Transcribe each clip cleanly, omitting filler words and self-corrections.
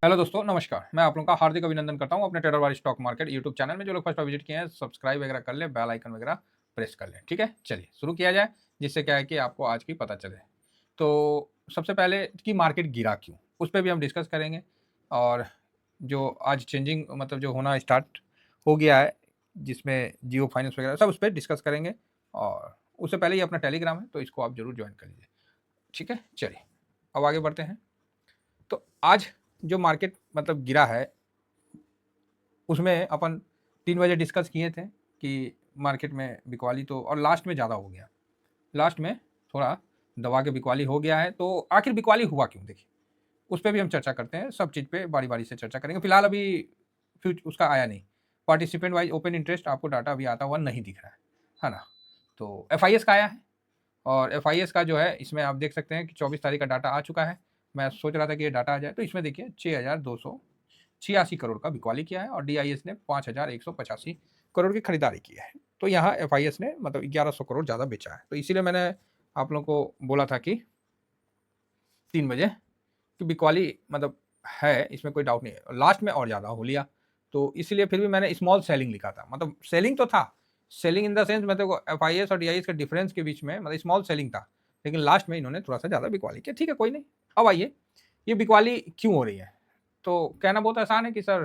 Hello दोस्तों, नमस्कार। मैं आप लोगों का हार्दिक अभिनंदन करता हूँ अपने ट्रेडर वाली स्टॉक मार्केट यूट्यूब चैनल में। जो लोग फर्स्ट बार विजिट किए हैं, सब्सक्राइब वगैरह कर लें, बेल आइकन वगैरह प्रेस कर लें। ठीक है, चलिए शुरू किया जाए, जिससे क्या है कि आपको आज की पता चले। तो सबसे पहले कि मार्केट गिरा क्यों, उस पर भी हम डिस्कस करेंगे। और जो आज चेंजिंग मतलब जो होना स्टार्ट हो गया है, जिसमें जियो फाइनेंस वगैरह सब उस पर डिस्कस करेंगे। और उससे पहले ये अपना टेलीग्राम है, तो इसको आप जरूर ज्वाइन कर लीजिए। ठीक है, चलिए अब आगे बढ़ते हैं। तो आज जो मार्केट मतलब गिरा है, उसमें अपन 3 बजे डिस्कस किए थे कि मार्केट में बिकवाली तो और लास्ट में ज़्यादा हो गया। लास्ट में थोड़ा दबा के बिकवाली हो गया है, तो आखिर बिकवाली हुआ क्यों? देखिए, उस पे भी हम चर्चा करते हैं। सब चीज़ पे बारी-बारी से चर्चा करेंगे। फिलहाल अभी उसका आया नहीं। पार्टिसिपेंट वाइज़ ओपन इंटरेस्ट आपको डाटा अभी आता हुआ नहीं दिख रहा है ना? तो एफआईएस का आया है, और एफआईएस का जो है इसमें आप देख सकते हैं कि 24 तारीख का डाटा आ चुका है। मैं सोच रहा था कि ये डाटा आ जाए, तो इसमें देखिए 6,286 करोड़ का बिकवाली किया है और डीआईएस ने 5,185 करोड़ की खरीदारी की है। तो यहाँ एफआईएस ने मतलब 1,100 करोड़ ज़्यादा बेचा है। तो इसीलिए मैंने आप लोगों को बोला था कि 3 बजे कि बिकवाली मतलब है, इसमें कोई डाउट नहीं है। लास्ट में और ज़्यादा हो लिया, तो इसीलिए फिर भी मैंने स्मॉल सेलिंग लिखा था। मतलब सेलिंग तो था, सेलिंग इन द सेंस मैं देखो एफआईएस और डीआईएस के डिफरेंस के बीच में मतलब स्मॉल सेलिंग था, लेकिन लास्ट में इन्होंने थोड़ा सा ज़्यादा बिकवाली किया। ठीक है, कोई नहीं। अब आइए, ये बिकवाली क्यों हो रही है? तो कहना बहुत आसान है कि सर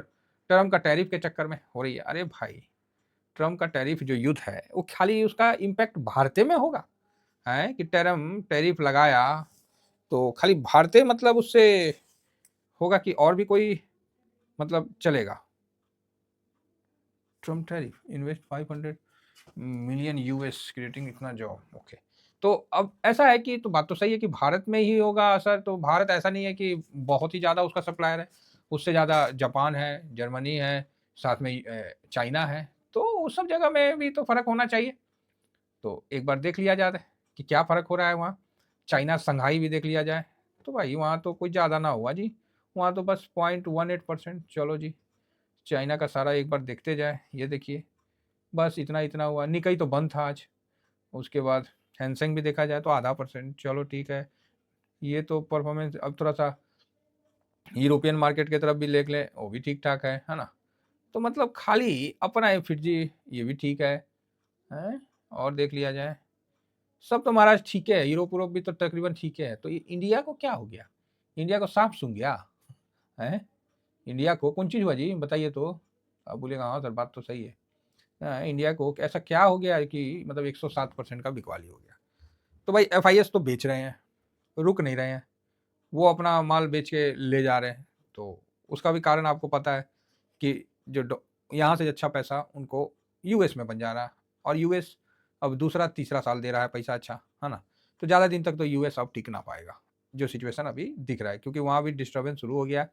ट्रम्प का टैरिफ के चक्कर में हो रही है। अरे भाई, ट्रम्प का टैरिफ जो युद्ध है, वो खाली उसका इम्पैक्ट भारत में होगा? है कि ट्रम्प टैरिफ लगाया तो खाली भारतीय मतलब उससे होगा कि और भी कोई मतलब चलेगा? Trump tariff invest 500 million US creating इतना जॉब। ओके, तो अब ऐसा है कि तो बात तो सही है कि भारत में ही होगा असर। तो भारत ऐसा नहीं है कि बहुत ही ज़्यादा उसका सप्लायर है, उससे ज़्यादा जापान है, जर्मनी है, साथ में चाइना है। तो उस सब जगह में भी तो फ़र्क होना चाहिए। तो एक बार देख लिया जाए कि क्या फ़र्क हो रहा है वहाँ। चाइना शंघाई भी देख लिया जाए, तो भाई वहाँ तो कुछ ज़्यादा ना हुआ जी। वहाँ तो बस 0.18%। चलो जी, चाइना का सारा एक बार देखते जाए, ये देखिए बस इतना-इतना हुआ। निक्केई तो बंद था आज। उसके बाद हैंसेंग भी देखा जाए तो आधा परसेंट, चलो ठीक है। ये तो परफॉर्मेंस अब थोड़ा-सा यूरोपियन मार्केट की तरफ भी देख लें, वो भी ठीक-ठाक है ना? तो मतलब खाली अपना है फिर जी, ये भी ठीक हैं? और देख लिया जाए, सब तो महाराज ठीक है, यूरोप-वूरोप भी तो तकरीबन ठीक है। तो ये इंडिया को क्या हो गया? इंडिया को साँप सूंघ गया? हैं? इंडिया को कौन चीज़ हुआ जी बताइए तो? आप बोलिएगा हाँ सर, बात तो सही है। इंडिया को ऐसा क्या हो गया है कि मतलब 107% का बिकवाली हो गया? तो भाई एफआईएस तो बेच रहे हैं, रुक नहीं रहे हैं। वो अपना माल बेच के ले जा रहे हैं। तो उसका भी कारण आपको पता है कि जो डॉ यहाँ से अच्छा पैसा उनको यूएस में बन जा रहा है, और यूएस अब दूसरा तीसरा साल दे रहा है पैसा अच्छा, है ना? तो ज़्यादा दिन तक तो यूएस अब टिक ना पाएगा, जो सिचुएशन अभी दिख रहा है, क्योंकि वहाँ भी डिस्टर्बेंस शुरू हो गया है।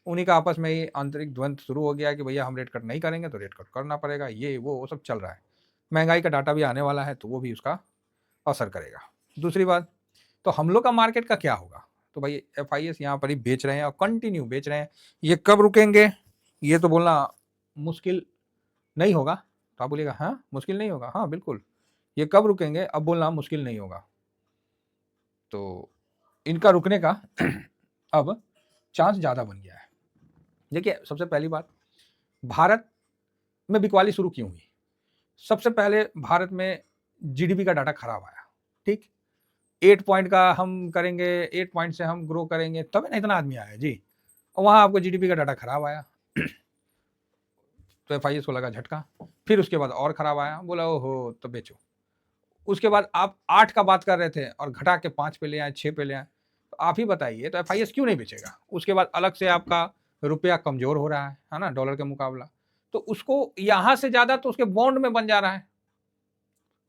उन्हीं का आपस में ही आंतरिक द्वंद शुरू हो गया है कि भैया हम रेट कट नहीं करेंगे तो रेट कट करना पड़ेगा, ये वो सब चल रहा है। महँगाई का डाटा भी आने वाला है, तो वो भी उसका असर करेगा। दूसरी बात, तो हम लोग का मार्केट का क्या होगा? तो भाई एफआईएस यहाँ पर ही बेच रहे हैं और कंटिन्यू बेच रहे हैं। ये कब रुकेंगे? ये तो बोलना मुश्किल नहीं होगा। तो आप बोलिएगा हाँ, मुश्किल नहीं होगा? हाँ, बिल्कुल। ये कब रुकेंगे अब बोलना मुश्किल नहीं होगा। तो इनका रुकने का अब चांस ज़्यादा बन गया है। देखिए, सबसे पहली बात, भारत में बिकवाली शुरू क्यों हुई? सबसे पहले भारत में जीडीपी का डाटा खराब आया, ठीक? 8 पॉइंट का हम करेंगे, 8 पॉइंट से हम ग्रो करेंगे, तभी ना इतना आदमी आया जी। और वहाँ आपको जीडीपी का डाटा खराब आया। तो एफआईएस को लगा झटका। फिर उसके बाद और खराब आया, बोला ओहो! तो बेचो। उसके बाद आप 8 का बात कर रहे थे और घटा के 5 पे ले आए, 6 पे ले आए। तो आप ही बताइए, तो एफआईएस क्यों नहीं बेचेगा? उसके बाद अलग से आपका रुपया कमज़ोर हो रहा है ना? डॉलर के मुकाबला। तो उसको यहाँ से ज़्यादा तो उसके बॉन्ड में बन जा रहा है।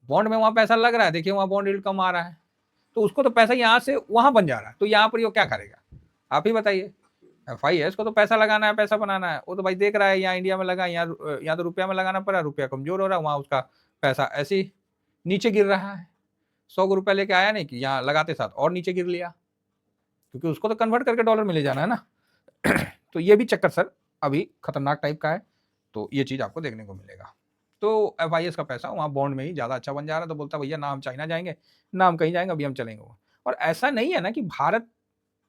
बॉन्ड में वहाँ पैसा लग रहा है, देखिए वहाँ बॉन्ड यील्ड कम आ रहा है। तो उसको तो पैसा यहाँ से वहाँ बन जा रहा है। तो यहाँ पर ये क्या करेगा? आप ही बताइए। एफआईएस को तो पैसा लगाना है, पैसा बनाना है। वो तो भाई देख रहा है यहाँ इंडिया में लगा, यहाँ तो रुपया में लगाना पड़ रहा है, रुपया कमज़ोर हो रहा है, वहाँ उसका पैसा ऐसे ही नीचे गिर रहा है। 100 का रुपया लेके आया नहीं कि यहाँ लगाते साथ और नीचे गिर लिया, क्योंकि उसको तो कन्वर्ट करके डॉलर में ले जाना है ना। तो ये भी चक्कर सर अभी खतरनाक टाइप का है। तो ये चीज़ आपको देखने को मिलेगा। तो एफआईएस का पैसा वहाँ बॉन्ड में ही ज़्यादा अच्छा बन जा रहा है। तो बोलता है भैया ना हम चाइना जाएँगे, ना हम कहीं जाएँगे, अभी हम चलेंगे वो। और ऐसा नहीं है ना कि भारत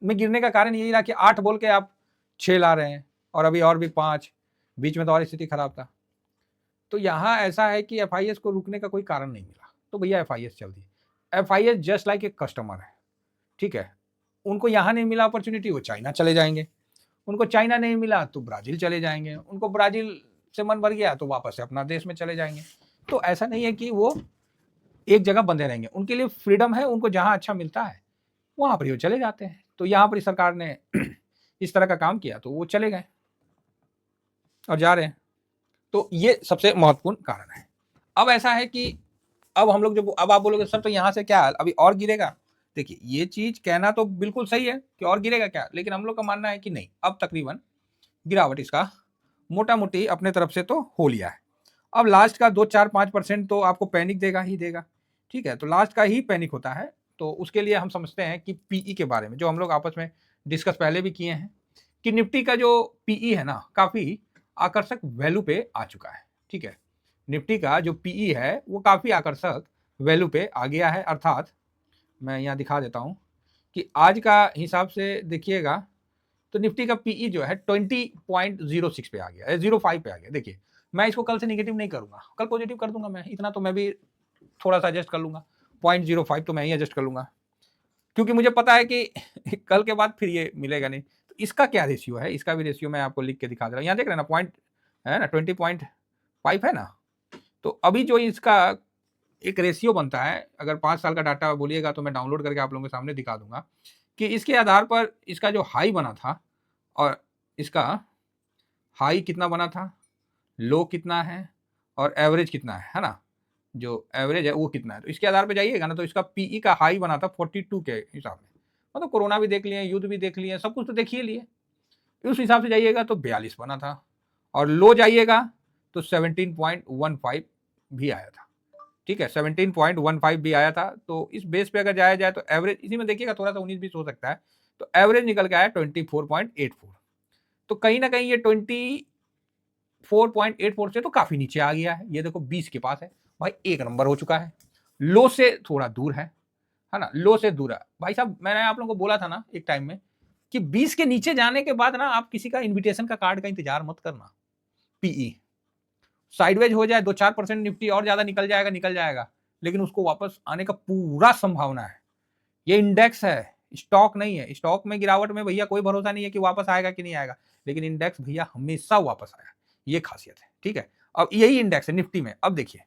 में गिरने का कारण यही रहा कि 8 बोल के आप 6 ला रहे हैं और अभी और भी 5, बीच में तो और स्थिति खराब था। तो यहाँ ऐसा है कि एफआईएस को रुकने का कोई कारण नहीं मिला, तो भैया एफआईएस चल दी। एफआईएस जस्ट लाइक एक कस्टमर है, ठीक है। उनको यहाँ नहीं मिला अपॉर्चुनिटी, वो चाइना चले जाएंगे, उनको चाइना नहीं मिला तो ब्राजील चले जाएंगे, उनको ब्राजील से मन भर गया तो वापस से अपना देश में चले जाएंगे। तो ऐसा नहीं है कि वो एक जगह बंधे रहेंगे, उनके लिए फ्रीडम है, उनको जहां अच्छा मिलता है वहां पर वो चले जाते हैं। तो यहाँ पर सरकार ने इस तरह का काम किया तो वो चले गए और जा रहे हैं। तो ये सबसे महत्वपूर्ण कारण है। अब ऐसा है कि अब हम लोग अब आप बोलोगे सर तो यहाँ से क्या अभी और गिरेगा, देखिए ये चीज कहना तो बिल्कुल सही है कि और गिरेगा क्या, लेकिन हम लोग का मानना है कि नहीं, अब तकरीबन गिरावट इसका मोटा मोटी अपने तरफ से तो हो लिया है। अब लास्ट का 2-4-5% तो आपको पैनिक देगा ही देगा, ठीक है। तो लास्ट का ही पैनिक होता है। तो उसके लिए हम समझते हैं कि पीई के बारे में जो हम लोग आपस में डिस्कस पहले भी किए हैं कि निफ्टी का जो पीई है ना काफी आकर्षक वैल्यू पे आ चुका है, ठीक है। निफ्टी का जो पीई है वो काफी आकर्षक वैल्यू पे आ गया है, अर्थात मैं यहाँ दिखा देता हूँ कि आज का हिसाब से देखिएगा तो निफ्टी का पीई जो है 20.06 पे आ गया, 05 पे आ गया। देखिए मैं इसको कल से निगेटिव नहीं करूंगा, कल पॉजिटिव कर दूंगा मैं, इतना तो मैं भी थोड़ा सा एडजस्ट कर लूंगा, 0.05 तो मैं ही एडजस्ट कर लूंगा, क्योंकि मुझे पता है कि कल के बाद फिर ये मिलेगा नहीं। तो इसका क्या रेशियो है, इसका भी रेशियो मैं आपको लिख के दिखा दे रहा हूँ, यहाँ देख रहे हैं ना, पॉइंट है ना, 20.5 है ना। तो अभी जो इसका एक रेशियो बनता है, अगर 5 साल का डाटा बोलिएगा तो मैं डाउनलोड करके आप लोगों के सामने दिखा दूंगा कि इसके आधार पर इसका जो हाई बना था और इसका हाई कितना बना था, लो कितना है और एवरेज कितना है ना, जो एवरेज है वो कितना है। तो इसके आधार पे जाइएगा ना तो इसका पीई का हाई बना था 42 के हिसाब में, मतलब कोरोना भी देख लिए, युद्ध भी देख लिए, सब कुछ तो देख ही लिए, उस हिसाब से जाइएगा तो 42 बना था। और लो जाइएगा तो 17.15 भी आया था, ठीक है, 17.15 भी आया था। तो इस बेस पे अगर जाया जाए तो एवरेज इसी में देखिएगा थोड़ा सा 19-20 हो सकता है, तो एवरेज निकल के आया 24.84। तो कहीं ना कहीं ये 24.84 से तो काफी नीचे आ गया है, ये देखो 20 के पास है भाई, एक नंबर हो चुका है, लो से थोड़ा दूर है ना, लो से दूर है भाई साहब। मैंने आप लोगों को बोला था ना एक टाइम में कि 20 के नीचे जाने के बाद ना आप किसी का इन्विटेशन का कार्ड का इंतजार मत करना। पीई साइडवेज हो जाए 2-4% निफ्टी और ज्यादा निकल जाएगा, लेकिन उसको वापस आने का पूरा संभावना है। ये इंडेक्स है, स्टॉक नहीं है। स्टॉक में गिरावट में भैया कोई भरोसा नहीं है कि वापस आएगा कि नहीं आएगा, लेकिन इंडेक्स भैया हमेशा वापस आया, ये खासियत है, ठीक है। अब यही इंडेक्स है निफ्टी में। अब देखिए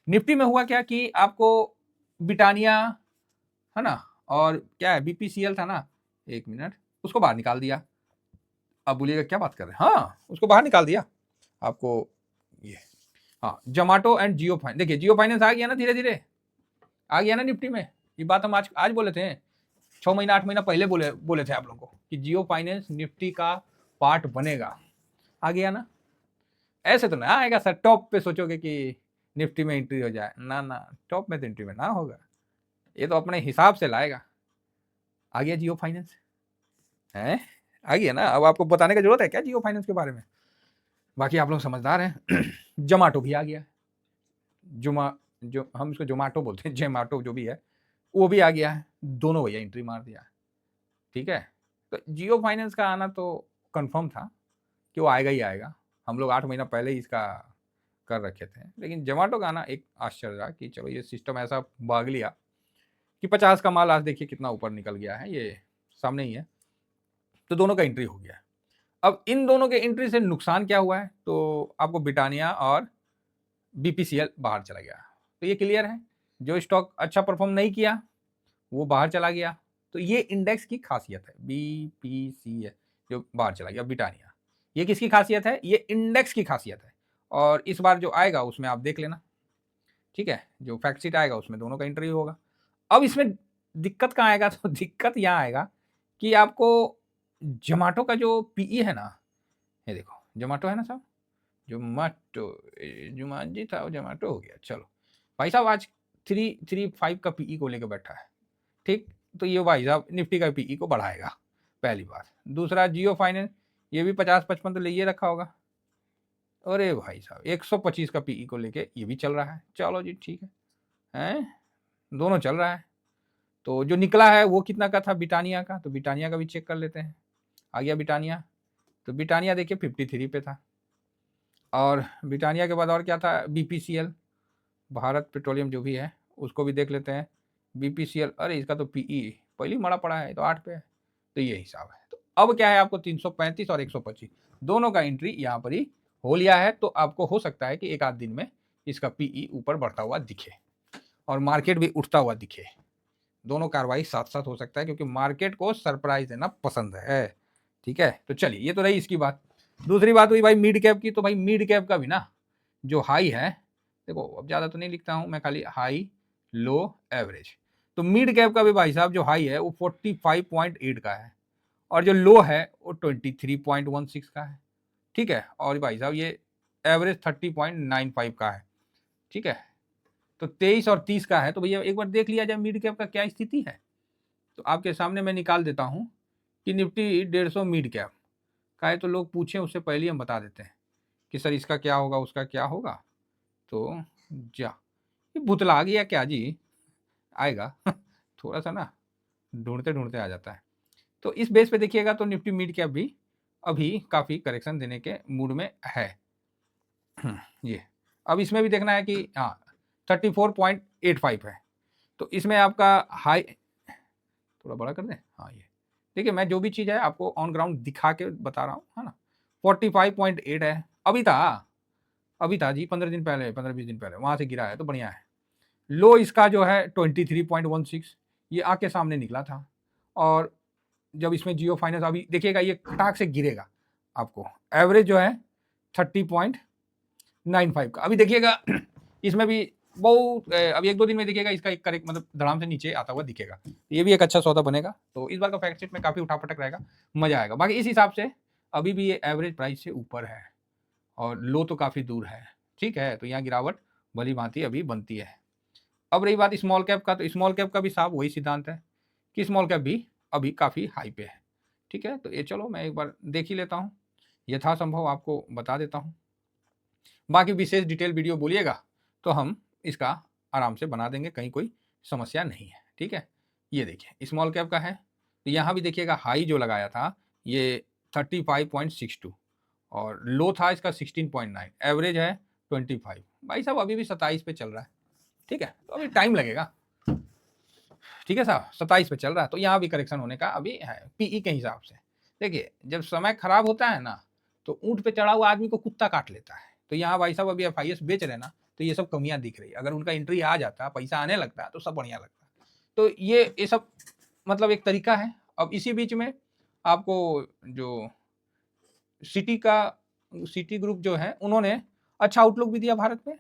निफ्टी में हुआ क्या कि आपको ब्रिटानिया है ना, और क्या है बीपीसीएल था ना, एक मिनट, उसको बाहर निकाल दिया। अब बोलिएगा क्या बात कर रहे हैं, हाँ उसको बाहर निकाल दिया आपको ये, हाँ जोमेटो एंड जियो फाइनेंस। देखिए जियो फाइनेंस आ गया ना, धीरे धीरे आ गया ना निफ्टी में। ये बात हम आज बोले थे, 6 महीना 8 महीना पहले बोले थे आप लोगों को कि जियो फाइनेंस निफ्टी का पार्ट बनेगा, आ गया ना। ऐसे तो ना आएगा सर टॉप पे सोचोगे कि निफ्टी में एंट्री हो जाए, ना ना, टॉप में तो एंट्री में ना होगा, ये तो अपने हिसाब से लाएगा। आ गया जियो फाइनेंस है, आ गया ना। अब आपको बताने की जरूरत है क्या जियो फाइनेंस के बारे में, बाकी आप लोग समझदार हैं। जोमेटो भी आ गया, जो हम इसको जोमेटो बोलते हैं, जेमाटो जो भी है वो भी आ गया है, दोनों भैया एंट्री मार दिया, ठीक है। तो जियो फाइनेंस का आना तो कंफर्म था कि वो आएगा ही आएगा, हम लोग 8 महीना पहले ही इसका कर रखे थे। लेकिन जोमेटो का आना एक आश्चर्य रहा कि चलो ये सिस्टम ऐसा भाग लिया कि 50 का माल आज देखिए कितना ऊपर निकल गया है, ये सामने ही है। तो दोनों का एंट्री हो गया है। अब इन दोनों के एंट्री से नुकसान क्या हुआ है, तो आपको ब्रिटानिया और बीपीसीएल बाहर चला गया, तो ये क्लियर है। जो स्टॉक अच्छा परफॉर्म नहीं किया वो बाहर चला गया, तो ये इंडेक्स की खासियत है, बीपीसीएल जो बाहर चला गया, ब्रिटानिया, ये किसकी खासियत है, ये इंडेक्स की खासियत है। और इस बार जो आएगा उसमें आप देख लेना, ठीक है, जो फैक्ट शीट आएगा उसमें दोनों का इंटरव्यू होगा। अब इसमें दिक्कत कहाँ आएगा, तो दिक्कत यहाँ आएगा कि आपको जोमेटो का जो पीई है ना, ये देखो जोमेटो है ना साहब, जोमेटो जुमान था, जोमेटो हो गया। चलो भाई साहब आज 335 का पीई को लेकर बैठा है, ठीक। तो ये भाई साहब निफ्टी का पीई को बढ़ाएगा, पहली बात। दूसरा जियो फाइनेंस, ये भी 50-55 तो ले रखा होगा। अरे भाई साहब 125 का पीई को लेके ये भी चल रहा है, चलो जी ठीक है, हैं दोनों चल रहा है। तो जो निकला है वो कितना का था ब्रिटानिया का, तो ब्रिटानिया का भी चेक कर लेते हैं। आ गया ब्रिटानिया तो ब्रिटानिया देखिए 53 पे था, और ब्रिटानिया के बाद और क्या था, बीपीसीएल, भारत पेट्रोलियम जो भी है उसको भी देख लेते हैं। बीपीसीएल, अरे इसका तो पीई पहले मरा पड़ा है, तो 8 पे है, तो ये हिसाब है। तो अब क्या है, आपको 335 और 125 दोनों का एंट्री यहाँ पर ही हो लिया है। तो आपको हो सकता है कि एक आध दिन में इसका पीई ऊपर बढ़ता हुआ दिखे और मार्केट भी उठता हुआ दिखे। दोनों कार्रवाई साथ साथ हो सकता है, क्योंकि मार्केट को सरप्राइज देना पसंद है। ठीक है, तो चलिए, ये तो रही इसकी बात। दूसरी बात हुई भाई मिड कैप की। तो भाई मिड कैप का भी ना जो हाई है, देखो अब ज़्यादा तो नहीं लिखता हूँ मैं, खाली हाई लो एवरेज। तो मिड कैप का भी भाई साहब जो हाई है वो 45.8 का है, और जो लो है वो 23.16 का है। ठीक है, और भाई साहब ये एवरेज 30.95 का है। ठीक है, तो 23 और 30 का है। तो भैया एक बार देख लिया जाए मिड कैप का क्या स्थिति है। तो आपके सामने मैं निकाल देता हूँ कि निफ्टी 150 मिड कैप का है। तो लोग पूछें उससे पहले हम बता देते हैं कि सर इसका क्या होगा, उसका क्या होगा। तो जा ये भुतला आ गया क्या जी, आएगा थोड़ा सा ना ढूंढते ढूंढते आ जाता है। तो इस बेस पे देखिएगा तो निफ्टी मिड कैप भी अभी काफ़ी करेक्शन देने के मूड में है। ये अब इसमें भी देखना है कि हाँ 34.85 है। तो इसमें आपका हाई, थोड़ा बड़ा कर दें, हाँ ये देखिए, मैं जो भी चीज़ है आपको ऑन ग्राउंड दिखा के बता रहा हूँ, है ना। 45.8 है, अभी था जी 15 दिन पहले, 15-20 दिन पहले वहाँ से गिरा है, तो बढ़िया है। लो इसका जो है 23.16, ये आके सामने निकला था। और जब इसमें जियो फाइनेंस, अभी देखिएगा ये खटाक से गिरेगा, आपको एवरेज जो है 30.95 का। अभी देखिएगा इसमें भी बहुत अभी 1-2 दिन में देखिएगा इसका एक करेक्ट मतलब धड़ाम से नीचे आता हुआ दिखेगा। ये भी एक अच्छा सौदा बनेगा। तो इस बार का फैक्ट शीट में काफ़ी उठापटक रहेगा, मजा आएगा। बाकी इस हिसाब से अभी भी ये एवरेज प्राइस से ऊपर है और लो तो काफ़ी दूर है। ठीक है, तो यहाँ गिरावट भली भांति अभी बनती है। अब रही बात स्मॉल कैप का, तो स्मॉल कैप का भी साहब वही सिद्धांत है कि स्मॉल कैप भी अभी काफ़ी हाई पे है। ठीक है, तो ये चलो मैं एक बार देख ही लेता हूँ, यथासंभव आपको बता देता हूँ। बाकी विशेष डिटेल वीडियो बोलिएगा तो हम इसका आराम से बना देंगे, कहीं कोई समस्या नहीं है। ठीक है, ये देखिए स्मॉल कैप का है, तो यहाँ भी देखिएगा हाई जो लगाया था ये 35.62 और लो था इसका 16.9, एवरेज है 25। भाई साहब अभी भी 27 पे चल रहा है। ठीक है, तो अभी टाइम लगेगा। ठीक है साहब, 27 पे चल रहा है, तो यहाँ भी करेक्शन होने का अभी है पीई के हिसाब से। देखिए जब समय खराब होता है ना, तो ऊँट पे चढ़ा हुआ आदमी को कुत्ता काट लेता है। तो यहाँ भाई साहब अभी एफआईएस बेच रहे ना, तो ये सब कमियां दिख रही है। अगर उनका एंट्री आ जाता, पैसा आने लगता, तो सब बढ़िया लगता। तो ये सब मतलब एक तरीका है। अब इसी बीच में आपको जो सिटी ग्रुप जो है उन्होंने अच्छा आउटलुक भी दिया भारत में।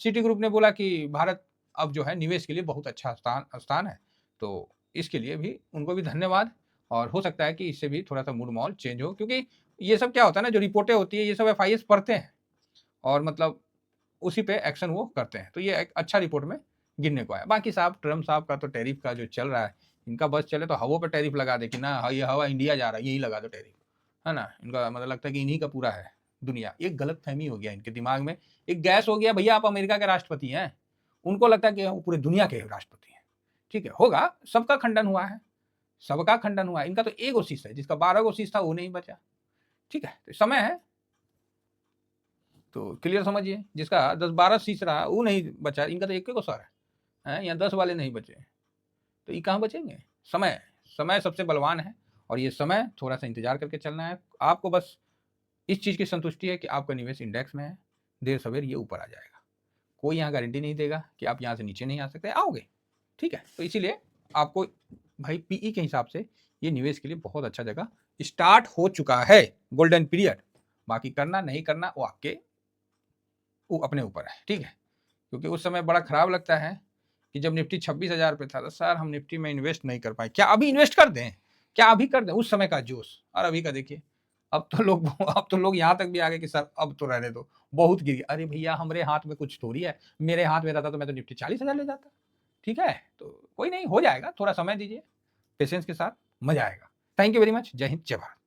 सिटी ग्रुप ने बोला कि भारत अब जो है निवेश के लिए बहुत अच्छा स्थान है। तो इसके लिए भी उनको भी धन्यवाद, और हो सकता है कि इससे भी थोड़ा सा मूड माहौल चेंज हो, क्योंकि ये सब क्या होता है ना, जो रिपोर्टें होती है ये सब एफआईएस पढ़ते हैं और मतलब उसी पे एक्शन वो करते हैं। तो ये एक अच्छा रिपोर्ट में गिनने को आया। बाकी साहब ट्रम्प साहब का तो टैरिफ का जो चल रहा है, इनका बस चले तो हवा पे टैरिफ लगा दे कि ना ये हवा इंडिया जा रहा है, यही लगा दो टैरिफ, है ना। इनका मतलब लगता है कि इन्हीं का पूरा है दुनिया। एक गलत फहमी हो गया इनके दिमाग में, एक गैस हो गया, भैया आप अमेरिका के राष्ट्रपति हैं, उनको लगता है कि वो पूरे दुनिया के राष्ट्रपति हैं। ठीक है, होगा, सबका खंडन हुआ है, सबका खंडन हुआ है। इनका तो एक शीश है, जिसका 12 शीश था वो नहीं बचा। ठीक है, तो समय है, तो क्लियर समझिए, जिसका 10-12 शीश रहा वो नहीं बचा, इनका तो एक सर है, यहाँ 10 वाले नहीं बचे, तो ये कहाँ बचेंगे। समय समय सबसे बलवान है, और ये समय थोड़ा सा इंतजार करके चलना है आपको। बस इस चीज़ की संतुष्टि है कि आपका निवेश इंडेक्स में है, देर सवेर ये ऊपर आ जाएगा। कोई यहाँ गारंटी नहीं देगा कि आप यहाँ से नीचे नहीं आ सकते, आओगे। ठीक है, तो इसीलिए आपको भाई पीई के हिसाब से ये निवेश के लिए बहुत अच्छा जगह स्टार्ट हो चुका है, गोल्डन पीरियड। बाकी करना नहीं करना वो आपके वो अपने ऊपर है। ठीक है, क्योंकि उस समय बड़ा खराब लगता है कि जब निफ्टी 26,000 पे था, तो सर हम निफ्टी में इन्वेस्ट नहीं कर पाए। क्या अभी इन्वेस्ट कर दें, क्या अभी कर दें, उस समय का जोश और अभी का देखिए। अब तो लोग यहाँ तक भी आ गए कि सर अब तो रहने दो, बहुत गिर गया। अरे भैया हमारे हाथ में कुछ थोड़ी है, मेरे हाथ में रहता तो मैं तो निफ्टी 40,000 ले जाता। ठीक है, तो कोई नहीं, हो जाएगा, थोड़ा समय दीजिए, पेशेंस के साथ, मजा आएगा। थैंक यू वेरी मच, जय हिंद, जय भारत।